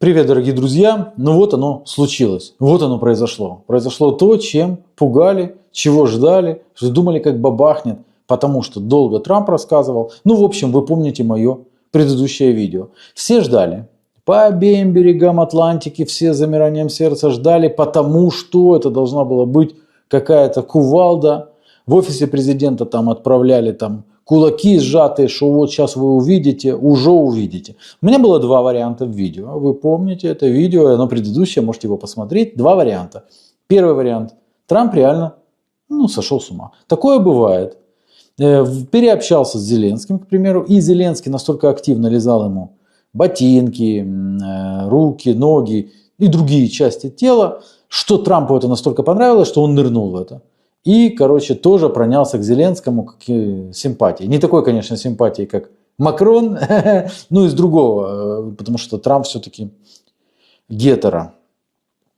Привет, дорогие друзья! Ну вот оно случилось, вот оно произошло. Произошло то, чем пугали, чего ждали, что думали, как бабахнет, потому что долго Трамп рассказывал. Ну, в общем, вы помните мое предыдущее видео. Все ждали, по обеим берегам Атлантики, все с замиранием сердца ждали, потому что это должна была быть какая-то кувалда. В офисе президента там отправляли кулаки сжатые, что вот сейчас вы увидите, уже увидите. У меня было два варианта в видео. Вы помните это видео, оно предыдущее, можете его посмотреть. Два варианта. Первый вариант. Трамп реально сошел с ума. Такое бывает. Переобщался с Зеленским, к примеру, и Зеленский настолько активно лизал ему ботинки, руки, ноги и другие части тела, что Трампу это настолько понравилось, что он нырнул в это. И, тоже пронялся к Зеленскому как симпатией. Не такой, конечно, симпатией, как Макрон, но из другого, потому что Трамп все-таки гетеро.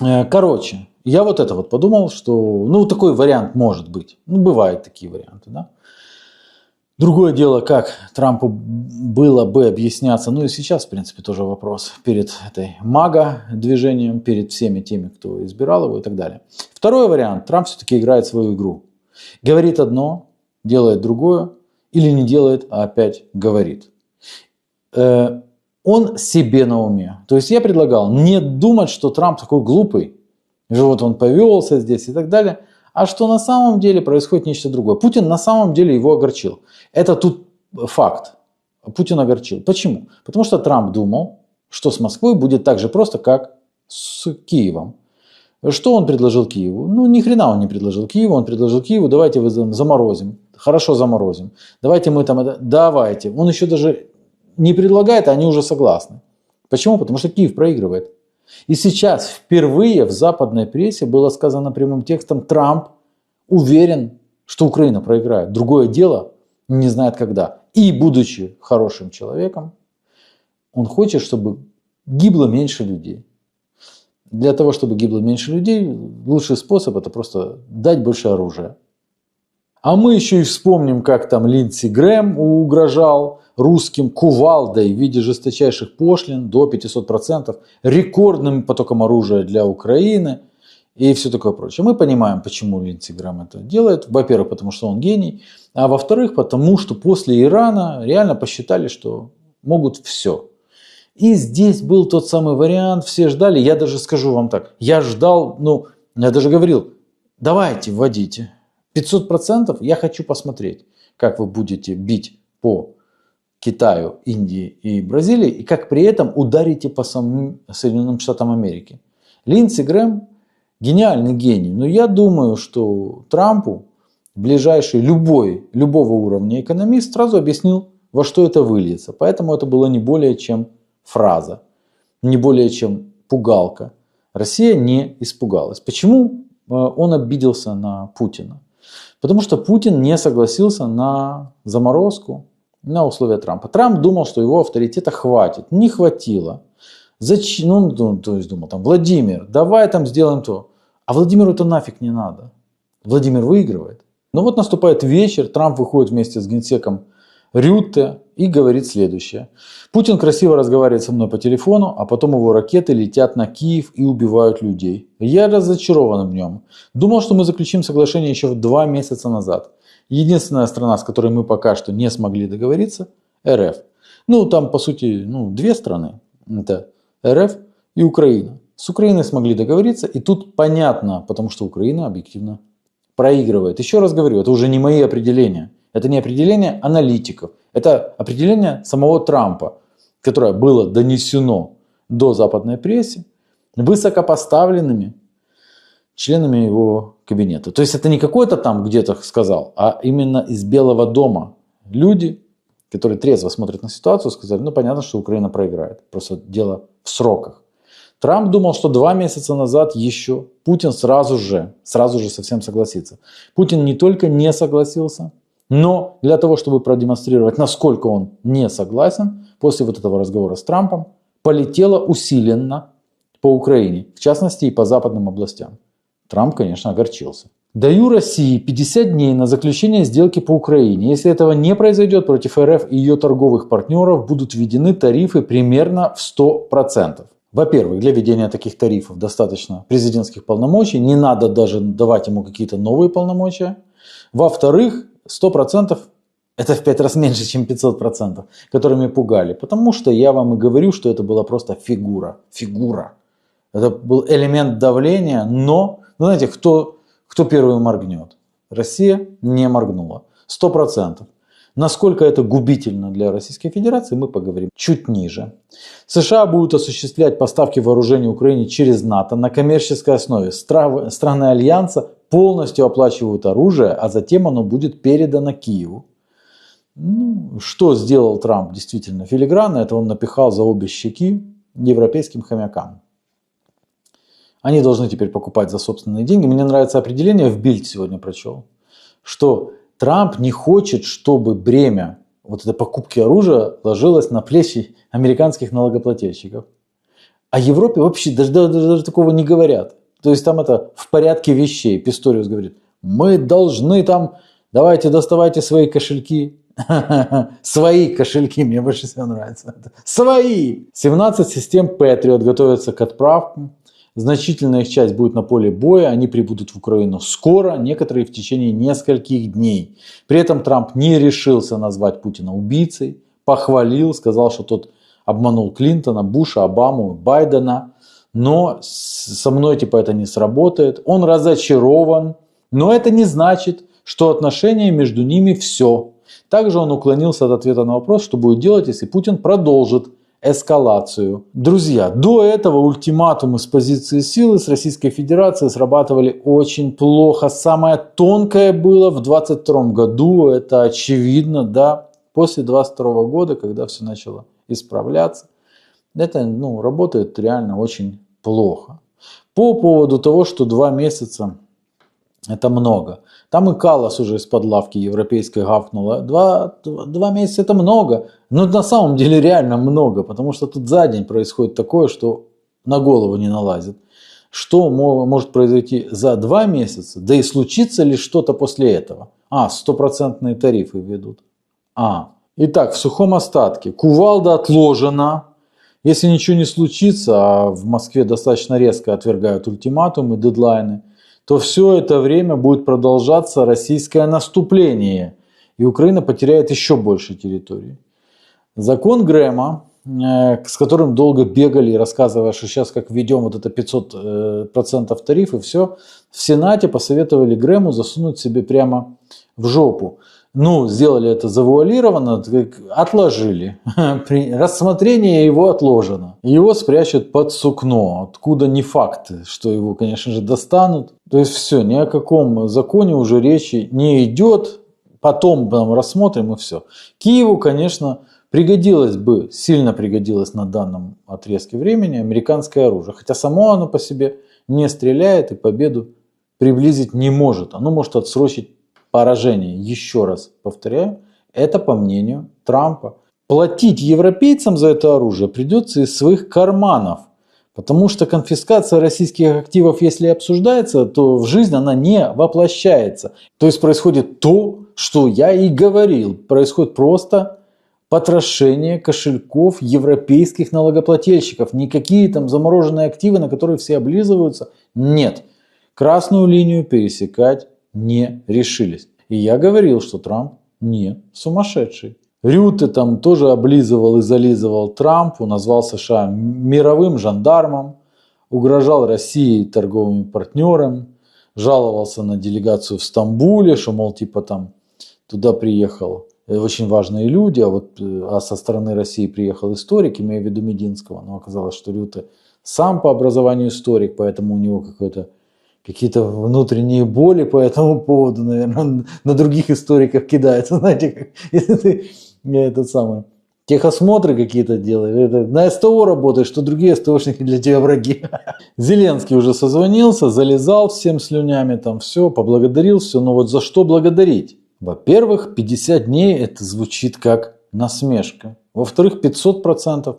Я вот это подумал, что, такой вариант может быть. Бывают такие варианты, да. Другое дело, как Трампу было бы объясняться, и сейчас, в принципе, тоже вопрос, перед этой МАГА-движением, перед всеми теми, кто избирал его и так далее. Второй вариант, Трамп все-таки играет свою игру. Говорит одно, делает другое, или не делает, а опять говорит. Он себе на уме. То есть я предлагал не думать, что Трамп такой глупый, вот он повелся здесь и так далее, а что на самом деле происходит нечто другое. Путин на самом деле его огорчил. Это тут факт. Путин огорчил. Почему? Потому что Трамп думал, что с Москвой будет так же просто, как с Киевом. Что он предложил Киеву? Ни хрена он не предложил Киеву. Он предложил Киеву, давайте вы заморозим. Хорошо заморозим. Давайте мы давайте. Он еще даже не предлагает, а они уже согласны. Почему? Потому что Киев проигрывает. И сейчас впервые в западной прессе было сказано прямым текстом: Трамп уверен, что Украина проиграет. Другое дело, не знает когда. И, будучи хорошим человеком, он хочет, чтобы гибло меньше людей. Для того, чтобы гибло меньше людей, лучший способ — это просто дать больше оружия. А мы еще и вспомним, как Линдси Грэм угрожал русским кувалдой в виде жесточайших пошлин до 500%, рекордным потоком оружия для Украины и все такое прочее. Мы понимаем, почему Линдси Грэм это делает. Во-первых, потому что он гений, а во-вторых, потому что после Ирана реально посчитали, что могут все. И здесь был тот самый вариант, все ждали. Я даже скажу вам так, я ждал, я даже говорил: давайте, вводите 500%, я хочу посмотреть, как вы будете бить по Китаю, Индии и Бразилии, и как при этом ударите по самим Соединенным Штатам Америки. Линдси Грэм гениальный гений, но я думаю, что Трампу ближайший любого уровня экономист сразу объяснил, во что это выльется. Поэтому это было не более чем фраза, не более чем пугалка. Россия не испугалась. Почему он обиделся на Путина? Потому что Путин не согласился на заморозку, на условия Трампа. Трамп думал, что его авторитета хватит. Не хватило. Зачем? То есть думал, Владимир, давай сделаем то. А Владимиру это нафиг не надо. Владимир выигрывает. Но вот наступает вечер, Трамп выходит вместе с генсеком Рютте и говорит следующее. Путин красиво разговаривает со мной по телефону, а потом его ракеты летят на Киев и убивают людей. Я разочарован в нем. Думал, что мы заключим соглашение еще 2 месяца назад. Единственная страна, с которой мы пока что не смогли договориться — РФ. Там по сути 2 страны. Это РФ и Украина. С Украиной смогли договориться, и тут понятно, потому что Украина объективно проигрывает. Еще раз говорю, это уже не мои определения. Это не определение аналитиков. Это определение самого Трампа, которое было донесено до западной прессы высокопоставленными членами его кабинета. То есть это не какой-то где-то сказал, а именно из Белого дома люди, которые трезво смотрят на ситуацию, сказали: понятно, что Украина проиграет. Просто дело в сроках. Трамп думал, что 2 месяца назад еще Путин сразу же совсем согласится. Путин не только не согласился, но для того, чтобы продемонстрировать, насколько он не согласен, после этого разговора с Трампом полетело усиленно по Украине, в частности и по западным областям. Трамп, конечно, огорчился. Даю России 50 дней на заключение сделки по Украине. Если этого не произойдет, против РФ и ее торговых партнеров будут введены тарифы примерно в 100%. Во-первых, для введения таких тарифов достаточно президентских полномочий, не надо даже давать ему какие-то новые полномочия. Во-вторых, 100% это в 5 раз меньше, чем 500%, которыми пугали. Потому что я вам и говорю, что это была просто фигура. Фигура. Это был элемент давления, но, знаете, кто первый моргнет? Россия не моргнула. 100%. Насколько это губительно для Российской Федерации, мы поговорим чуть ниже. США будут осуществлять поставки вооружений Украине через НАТО на коммерческой основе. Страны Альянса полностью оплачивают оружие, а затем оно будет передано Киеву. Ну, что сделал Трамп действительно филигранно, это он напихал за обе щеки европейским хомякам. Они должны теперь покупать за собственные деньги. Мне нравится определение, в Бильд сегодня прочел, что Трамп не хочет, чтобы бремя вот этой покупки оружия ложилось на плечи американских налогоплательщиков. А Европе вообще даже такого не говорят. То есть там это в порядке вещей. Писториус говорит, мы должны там, давайте доставайте свои кошельки. Свои кошельки, мне больше всего нравится. Свои! 17 систем Patriot готовятся к отправке. Значительная их часть будет на поле боя, они прибудут в Украину скоро, некоторые в течение нескольких дней. При этом Трамп не решился назвать Путина убийцей, похвалил, сказал, что тот обманул Клинтона, Буша, Обаму, Байдена, но со мной типа это не сработает. Он разочарован, но это не значит, что отношения между ними все. Также он уклонился от ответа на вопрос, что будет делать, если Путин продолжит эскалацию. Друзья, до этого ультиматумы с позиции силы с Российской Федерацией срабатывали очень плохо. Самое тонкое было в 2022 году, это очевидно, да, после 2022 года, когда все начало исправляться. Это работает реально очень плохо. По поводу того, что 2 месяца это много. Там и Каллас уже из-под лавки европейской гавкнула. 2 месяца это много. Но на самом деле реально много. Потому что тут за день происходит такое, что на голову не налазит. Что может произойти за 2 месяца? Да и случится ли что-то после этого? 100% тарифы введут. Итак, в сухом остатке. Кувалда отложена. Если ничего не случится, а в Москве достаточно резко отвергают ультиматумы, дедлайны, то все это время будет продолжаться российское наступление, и Украина потеряет еще больше территории. Закон Грэма, с которым долго бегали, рассказывая, что сейчас как введем вот это 500% тариф и все, в Сенате посоветовали Грэму засунуть себе прямо в жопу. Сделали это завуалированно, отложили. Рассмотрение его отложено. Его спрячут под сукно, откуда не факт, что его, конечно же, достанут. То есть все, ни о каком законе уже речи не идет. Потом рассмотрим и все. Киеву, конечно, сильно пригодилось на данном отрезке времени американское оружие. Хотя само оно по себе не стреляет и победу приблизить не может. Оно может отсрочить поражение. Еще раз повторяю, это по мнению Трампа. Платить европейцам за это оружие придется из своих карманов. Потому что конфискация российских активов, если обсуждается, то в жизнь она не воплощается. То есть происходит то, что я и говорил. Происходит просто потрошение кошельков европейских налогоплательщиков. Никакие там замороженные активы, на которые все облизываются, нет. Красную линию пересекать не решились. И я говорил, что Трамп не сумасшедший. Рюте там тоже облизывал и зализывал Трампу, назвал США мировым жандармом, угрожал России торговыми партнерами, жаловался на делегацию в Стамбуле, что, мол, типа там туда приехал очень важные люди, а со стороны России приехал историк, имея в виду Мединского. Но оказалось, что Рюте сам по образованию историк, поэтому у него какие-то внутренние боли по этому поводу, наверное, на других историков кидается. Знаете, как если ты техосмотры какие-то делаешь, на СТО работаешь, что другие СТОшники для тебя враги. Зеленский уже созвонился, залезал всем слюнями, там все, поблагодарил, все. Но вот за что благодарить? Во-первых, 50 дней это звучит как насмешка. Во-вторых, 500%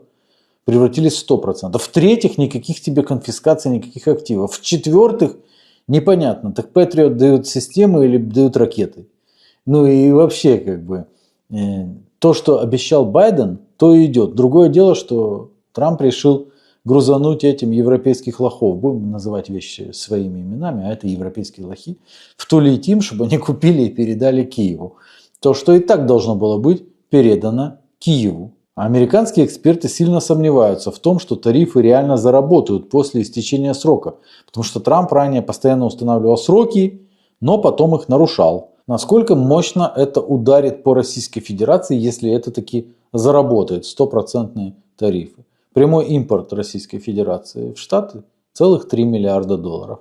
превратились в 100%. В-третьих, никаких тебе конфискаций, никаких активов. В-четвертых, непонятно, так Patriot дают системы или дают ракеты. И вообще, то, что обещал Байден, то и идет. Другое дело, что Трамп решил грузануть этим европейских лохов, будем называть вещи своими именами, а это европейские лохи, втулить им, чтобы они купили и передали Киеву. То, что и так должно было быть передано Киеву. А американские эксперты сильно сомневаются в том, что тарифы реально заработают после истечения срока, потому что Трамп ранее постоянно устанавливал сроки, но потом их нарушал. Насколько мощно это ударит по Российской Федерации, если это таки заработает 100% тарифы? Прямой импорт Российской Федерации в Штаты целых 3 миллиарда долларов.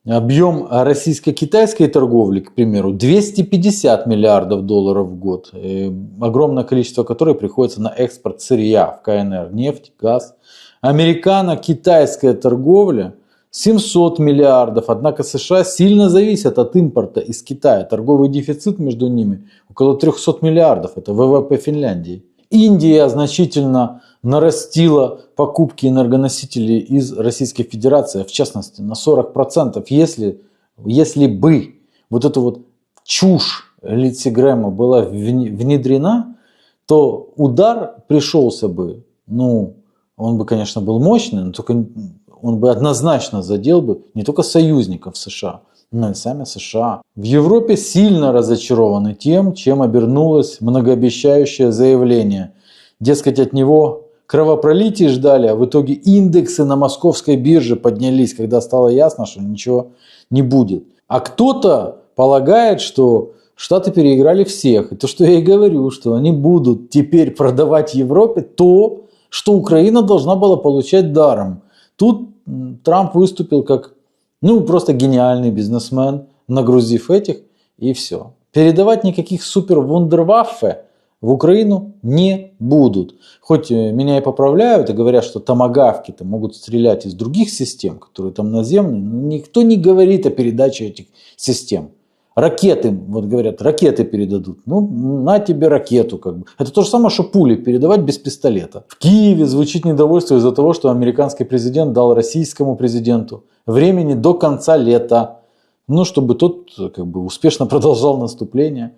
Объем российско-китайской торговли, к примеру, 250 миллиардов долларов в год. Огромное количество которой приходится на экспорт сырья в КНР, нефть, газ. Американо-китайская торговля 700 миллиардов. Однако США сильно зависят от импорта из Китая. Торговый дефицит между ними около 300 миллиардов. Это ВВП Финляндии. Индия значительно нарастила покупки энергоносителей из Российской Федерации, в частности на 40%. Если бы вот эта вот чушь Линдси Грэма была внедрена, то удар пришелся бы, он бы, конечно, был мощный, но только он бы однозначно задел бы не только союзников США, но и сами США. В Европе сильно разочарованы тем, чем обернулось многообещающее заявление. Дескать, от него кровопролитие ждали, а в итоге индексы на московской бирже поднялись, когда стало ясно, что ничего не будет. А кто-то полагает, что Штаты переиграли всех. И то, что я и говорю, что они будут теперь продавать Европе то, что Украина должна была получать даром. Тут Трамп выступил как просто гениальный бизнесмен, нагрузив этих, и все. Передавать никаких супер-вундерваффе в Украину не будут. Хоть меня и поправляют и говорят, что томагавки-то могут стрелять из других систем, которые там наземные, но никто не говорит о передаче этих систем. Ракеты, вот говорят, ракеты передадут. На тебе ракету как бы. Это то же самое, что пули передавать без пистолета. В Киеве звучит недовольство из-за того, что американский президент дал российскому президенту времени до конца лета. Чтобы тот как бы успешно продолжал наступление.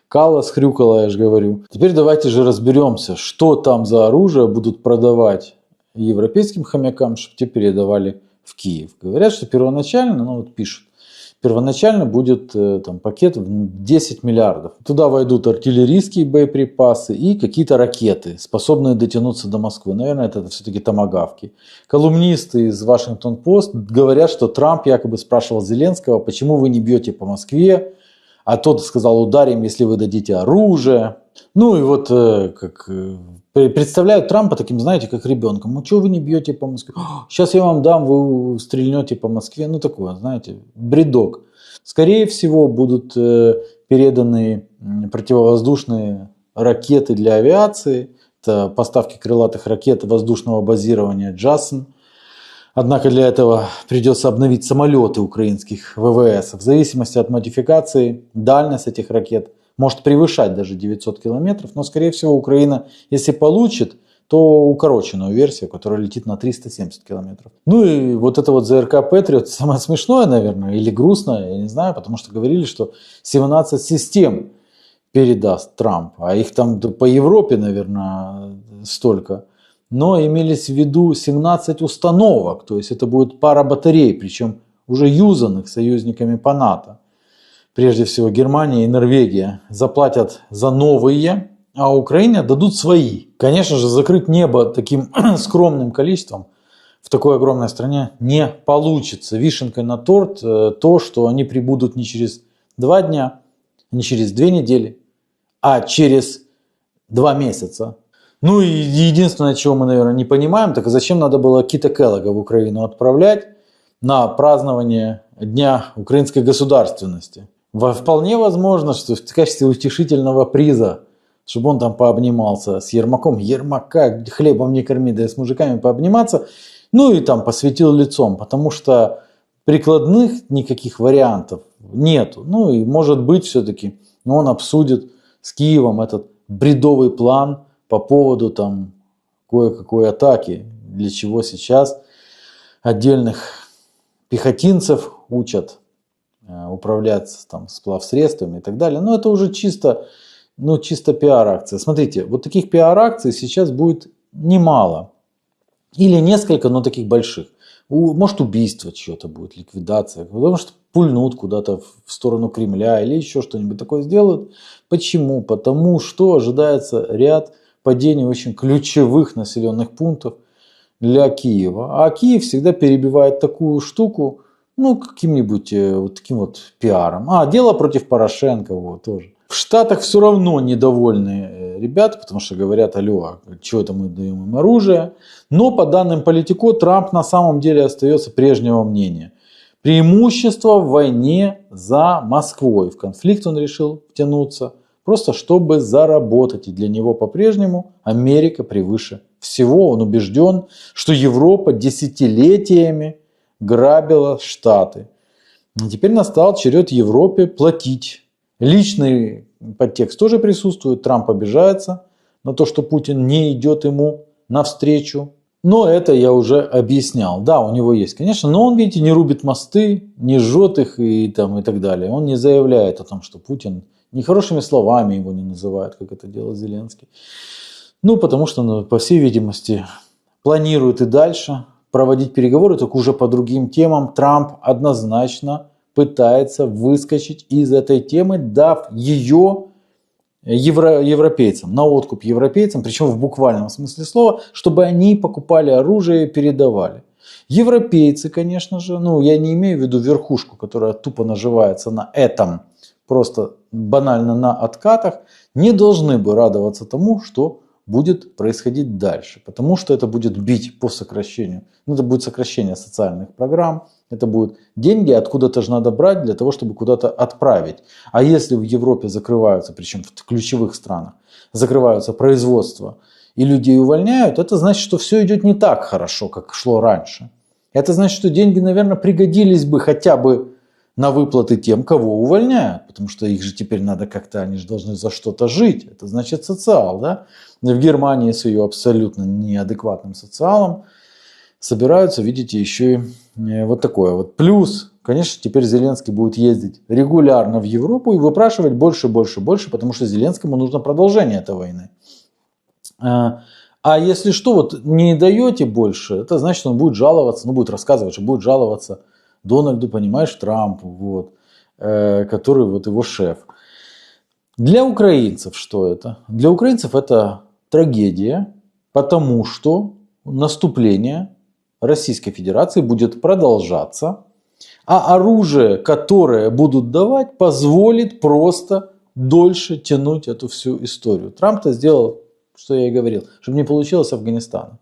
Калас хрюкала, я же говорю. Теперь давайте же разберемся, что там за оружие будут продавать европейским хомякам, чтобы те передавали в Киев. Говорят, что первоначально, пишут, первоначально будет пакет в 10 миллиардов. Туда войдут артиллерийские боеприпасы и какие-то ракеты, способные дотянуться до Москвы. Наверное, это все-таки томагавки. Колумнисты из Вашингтон-Пост говорят, что Трамп якобы спрашивал Зеленского, почему вы не бьете по Москве, а тот сказал, ударим, если вы дадите оружие. Представляют Трампа таким, знаете, как ребенком. Чего вы не бьете по Москве? Сейчас я вам дам, вы стрельнете по Москве. Такое, знаете, бредок. Скорее всего, будут переданы противовоздушные ракеты для авиации. Это поставки крылатых ракет воздушного базирования «Джасн». Однако для этого придется обновить самолеты украинских ВВС. В зависимости от модификации, дальность этих ракет может превышать даже 900 километров, но, скорее всего, Украина, если получит, то укороченную версию, которая летит на 370 километров. И вот это вот ЗРК Патриот самое смешное, наверное, или грустное, я не знаю, потому что говорили, что 17 систем передаст Трамп, а их там по Европе, наверное, столько. Но имелись в виду 17 установок, то есть это будет пара батарей, причем уже юзанных союзниками по НАТО. Прежде всего Германия и Норвегия заплатят за новые, а Украине дадут свои. Конечно же, закрыть небо таким скромным количеством в такой огромной стране не получится. Вишенкой на торт то, что они прибудут не через 2 дня, не через 2 недели, а через 2 месяца. И единственное, чего мы, наверное, не понимаем, так зачем надо было Кита Келлога в Украину отправлять на празднование Дня украинской государственности. Вполне возможно, что в качестве утешительного приза, чтобы он там пообнимался с Ермаком. Ермака хлебом не корми, да и с мужиками пообниматься. И там посветил лицом, потому что прикладных никаких вариантов нету. И может быть все-таки он обсудит с Киевом этот бредовый план по поводу там кое-какой атаки, для чего сейчас отдельных пехотинцев учат управлять там сплавсредствами и так далее. Но это уже чисто пиар-акция. Смотрите, вот таких пиар-акций сейчас будет немало. Или несколько, но таких больших. Может, убийство чье-то будет, ликвидация. Потому что пульнут куда-то в сторону Кремля или еще что-нибудь такое сделают. Почему? Потому что ожидается ряд падений очень ключевых населенных пунктов для Киева. А Киев всегда перебивает такую штуку, ну, каким-нибудь вот таким вот пиаром. Дело против Порошенко вот, тоже. В Штатах все равно недовольны ребята, потому что говорят, алло, что это мы даем им оружие. Но по данным Политико, Трамп на самом деле остается прежнего мнения. Преимущество в войне за Москвой. В конфликт он решил втянуться, просто чтобы заработать. И для него по-прежнему Америка превыше всего. Он убежден, что Европа десятилетиями грабила Штаты. И теперь настал черед Европе платить. Личный подтекст тоже присутствует. Трамп обижается на то, что Путин не идет ему навстречу. Но это я уже объяснял. Да, у него есть, конечно, но он, видите, не рубит мосты, не жжет их и так далее. Он не заявляет о том, что Путин нехорошими словами его не называет, как это делал Зеленский. Ну, потому что, по всей видимости, планирует и дальше проводить переговоры, только уже по другим темам. Трамп однозначно пытается выскочить из этой темы, дав ее европейцам, на откуп европейцам, причем в буквальном смысле слова, чтобы они покупали оружие и передавали. Европейцы, конечно же, я не имею в виду верхушку, которая тупо наживается на этом, просто банально на откатах, не должны бы радоваться тому, что будет происходить дальше, потому что это будет бить по сокращению. Это будет сокращение социальных программ, это будут деньги, откуда-то же надо брать для того, чтобы куда-то отправить. А если в Европе закрываются, причем в ключевых странах, закрываются производства и людей увольняют, это значит, что все идет не так хорошо, как шло раньше. Это значит, что деньги, наверное, пригодились бы хотя бы на выплаты тем, кого увольняют, потому что их же теперь надо как-то, они же должны за что-то жить. Это значит социал, да? В Германии с ее абсолютно неадекватным социалом собираются, видите, еще и вот такое вот. Плюс, конечно, теперь Зеленский будет ездить регулярно в Европу и выпрашивать больше, больше, больше, потому что Зеленскому нужно продолжение этой войны. А если что, вот не даете больше, это значит, он будет жаловаться, будет рассказывать, что будет жаловаться Дональду, понимаешь, Трампу, вот, который вот его шеф. Для украинцев что это? Для украинцев это трагедия, потому что наступление Российской Федерации будет продолжаться, а оружие, которое будут давать, позволит просто дольше тянуть эту всю историю. Трамп-то сделал, что я и говорил, чтобы не получилось Афганистана.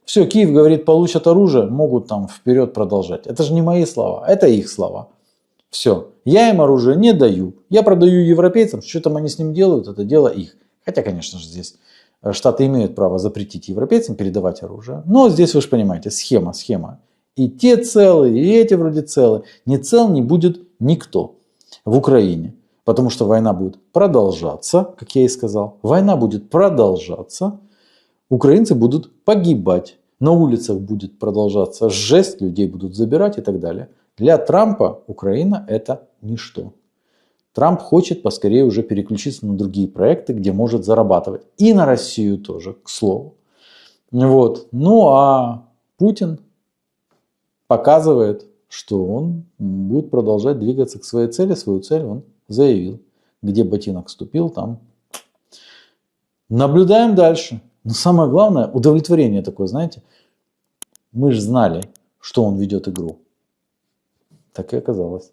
Все, Киев говорит, получат оружие, могут там вперед продолжать. Это же не мои слова, это их слова. Все, я им оружие не даю, я продаю европейцам, что там они с ним делают, это дело их. Хотя, конечно же, здесь Штаты имеют право запретить европейцам передавать оружие. Но здесь, вы же понимаете, схема. И те целые, и эти вроде целые. Не цел не будет никто в Украине. Потому что война будет продолжаться, как я и сказал. Война будет продолжаться. Украинцы будут погибать. На улицах будет продолжаться жесть, людей будут забирать и так далее. Для Трампа Украина это ничто. Трамп хочет поскорее уже переключиться на другие проекты, где может зарабатывать. И на Россию тоже, к слову. Вот. Ну а Путин показывает, что он будет продолжать двигаться к своей цели. Свою цель он заявил. Где ботинок ступил, там. Наблюдаем дальше. Но самое главное, удовлетворение такое, знаете. Мы же знали, что он ведет игру. Так и оказалось.